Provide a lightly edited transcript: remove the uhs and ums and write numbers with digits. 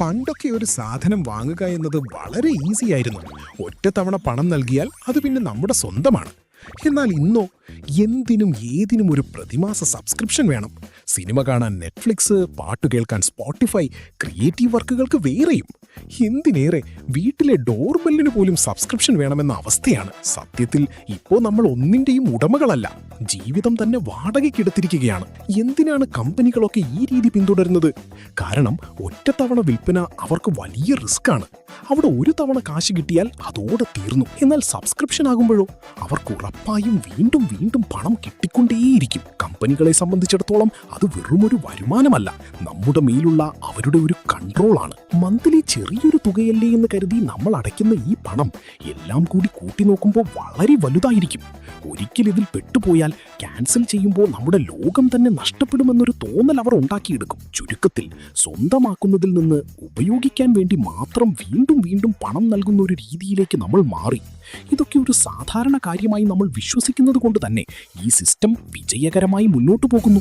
പണ്ടൊക്കെ ഒരു സാധനം വാങ്ങുക എന്നത് വളരെ ഈസി ആയിരുന്നു. ഒറ്റത്തവണ പണം നൽകിയാൽ അത് പിന്നെ നമ്മുടെ സ്വന്തമാണ്. എന്നാൽ ഇന്നോ എന്തിനും ഏതിനും ഒരു പ്രതിമാസ സബ്സ്ക്രിപ്ഷൻ വേണം. സിനിമ കാണാൻ നെറ്റ്ഫ്ലിക്സ്, പാട്ട് കേൾക്കാൻ സ്പോട്ടിഫൈ, ക്രിയേറ്റീവ് വർക്കുകൾക്ക് വേറെയും. എന്തിനേറെ വീട്ടിലെ ഡോർബെല്ലിന് പോലും സബ്സ്ക്രിപ്ഷൻ വേണമെന്ന അവസ്ഥയാണ്. സത്യത്തിൽ ഇപ്പോൾ നമ്മൾ ഒന്നിന്റെയും ഉടമകളല്ല, ജീവിതം തന്നെ വാടകയ്ക്കെടുത്തിരിക്കുകയാണ്. എന്തിനാണ് കമ്പനികളൊക്കെ ഈ രീതി പിന്തുടരുന്നത്? കാരണം ഒറ്റത്തവണ വിൽപ്പന അവർക്ക് വലിയ റിസ്ക് ആണ്. അവിടെ ഒരു തവണ കാശ് കിട്ടിയാൽ അതോടെ തീർന്നു. എന്നാൽ സബ്സ്ക്രിപ്ഷൻ ആകുമ്പോഴോ അവർക്ക് ഉറപ്പായും വീണ്ടും വീണ്ടും പണം കിട്ടിക്കൊണ്ടേയിരിക്കും. കമ്പനികളെ സംബന്ധിച്ചിടത്തോളം അത് വെറുമൊരു വരുമാനമല്ല, നമ്മുടെ മേലുള്ള അവരുടെ ഒരു കൺട്രോളാണ്. മന്ത്ലി ചെറിയൊരു തുകയല്ലേ എന്ന് കരുതി നമ്മൾ അടയ്ക്കുന്ന ഈ പണം എല്ലാം കൂടി കൂട്ടി നോക്കുമ്പോൾ വളരെ വലുതായിരിക്കും. ഒരിക്കൽ ഇതിൽ പെട്ടുപോയാൽ ക്യാൻസൽ ചെയ്യുമ്പോൾ നമ്മുടെ ലോകം തന്നെ നഷ്ടപ്പെടുമെന്നൊരു തോന്നൽ അവർ ഉണ്ടാക്കിയെടുക്കും. ചുരുക്കത്തിൽ സ്വന്തമാക്കുന്നതിൽ നിന്ന് ഉപയോഗിക്കാൻ വേണ്ടി മാത്രം വീണ്ടും വീണ്ടും പണം നൽകുന്ന ഒരു രീതിയിലേക്ക് നമ്മൾ മാറി. ഇതൊക്കെ ഒരു സാധാരണ കാര്യമായി നമ്മൾ വിശ്വസിക്കുന്നത് കൊണ്ട് തന്നെ ഈ സിസ്റ്റം വിജയകരമായി മുന്നോട്ടു പോകുന്നു.